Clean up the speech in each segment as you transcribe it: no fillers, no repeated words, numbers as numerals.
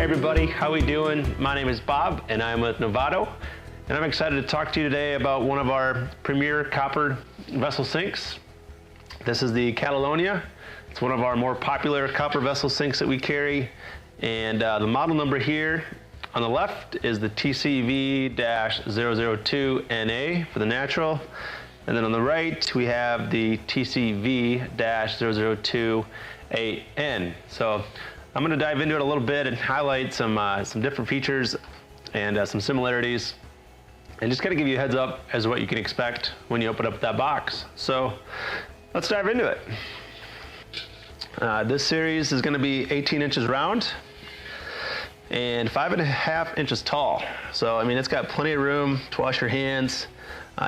Hey everybody, how we doing? My name is Bob and I'm with Novatto, and I'm excited to talk to you today about one of our premier copper vessel sinks. This is the Catalonia. It's one of our more popular copper vessel sinks that we carry, and the model number here on the left is the TCV-002NA for the natural, and then on the right we have the TCV-002AN. So I'm going to dive into it a little bit and highlight some different features and some similarities, and just kind of give you a heads up as to what you can expect when you open up that box. So let's dive into it. This series is going to be 18 inches round and 5.5 inches tall. So I mean, it's got plenty of room to wash your hands.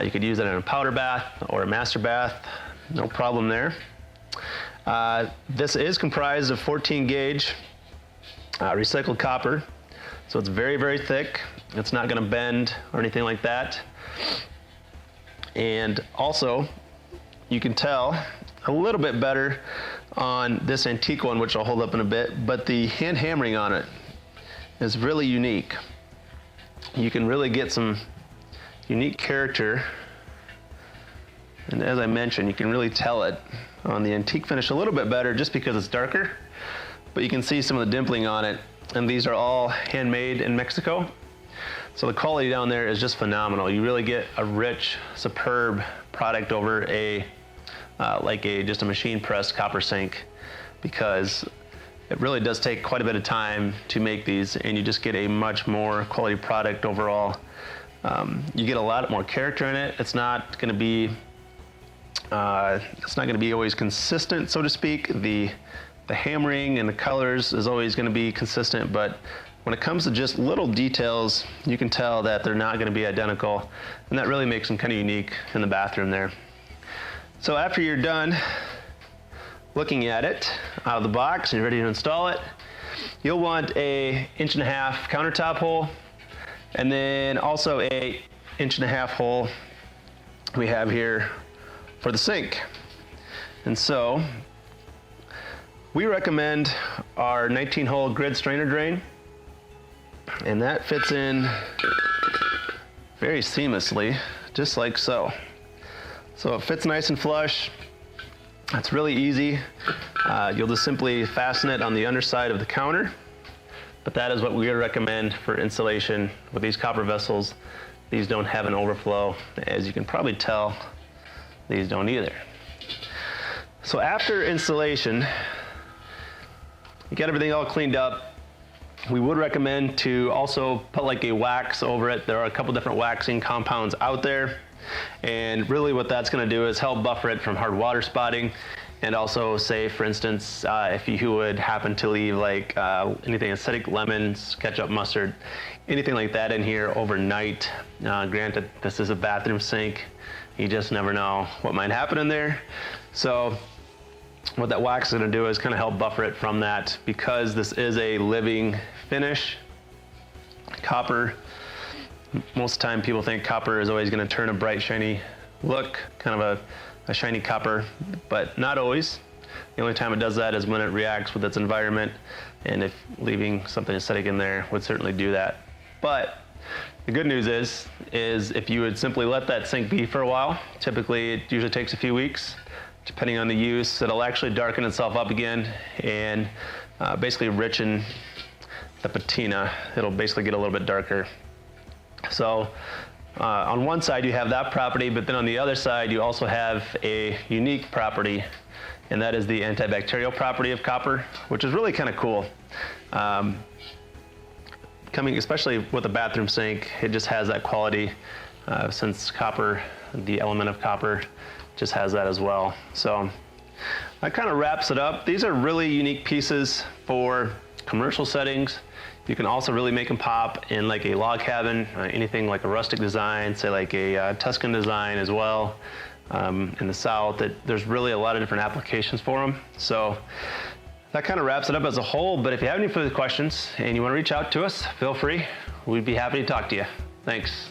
You could use it in a powder bath or a master bath, no problem there. This is comprised of 14 gauge recycled copper, so it's very, very thick. It's not going to bend or anything like that. And also, you can tell a little bit better on this antique one, which I'll hold up in a bit, but the hand hammering on it is really unique. You can really get some unique character, and as I mentioned, you can really tell it on the antique finish a little bit better just because it's darker, but you can see some of the dimpling on it, and these are all handmade in Mexico. So the quality down there is just phenomenal. You really get a rich, superb product over a just a machine pressed copper sink, because it really does take quite a bit of time to make these, and you just get a much more quality product overall. You get a lot more character in it. It's not going to be always consistent, so to speak. The hammering and the colors is always going to be consistent, but when it comes to just little details, you can tell that they're not going to be identical, and that really makes them kind of unique in the bathroom there. So after you're done looking at it out of the box and you're ready to install it, you'll want a 1.5 inch countertop hole, and then also a 1.5 inch hole we have here for the sink. And so we recommend our 19-hole grid strainer drain, and that fits in very seamlessly, just like so. So it fits nice and flush. It's really easy. You'll just simply fasten it on the underside of the counter, but that is what we recommend for installation with these copper vessels. These don't have an overflow, as you can probably tell. These don't either. So after installation, you got everything all cleaned up. We would recommend to also put like a wax over it. There are a couple different waxing compounds out there, and really what that's going to do is help buffer it from hard water spotting, and also say, for instance, if you would happen to leave like anything acidic, lemons, ketchup, mustard, anything like that in here overnight. Granted, this is a bathroom sink. You just never know what might happen in there. So what that wax is going to do is kind of help buffer it from that, because this is a living finish. Copper, most of the time people think copper is always going to turn a bright, shiny look, kind of a shiny copper, but not always. The only time it does that is when it reacts with its environment, and if leaving something acidic in there would certainly do that. But the good news is if you would simply let that sink be for a while, typically it usually takes a few weeks, depending on the use, it'll actually darken itself up again and basically richen the patina. It'll basically get a little bit darker. So on one side you have that property, but then on the other side you also have a unique property, and that is the antibacterial property of copper, which is really kind of cool. Coming especially with a bathroom sink, it just has that quality, since copper, the element of copper, just has that as well. So that kind of wraps it up. These are really unique pieces for commercial settings. You can also really make them pop in like a log cabin, anything like a rustic design, say like a Tuscan design as well. In the South, there's really a lot of different applications for them. So that kind of wraps it up as a whole, but if you have any further questions and you want to reach out to us, feel free. We'd be happy to talk to you. Thanks.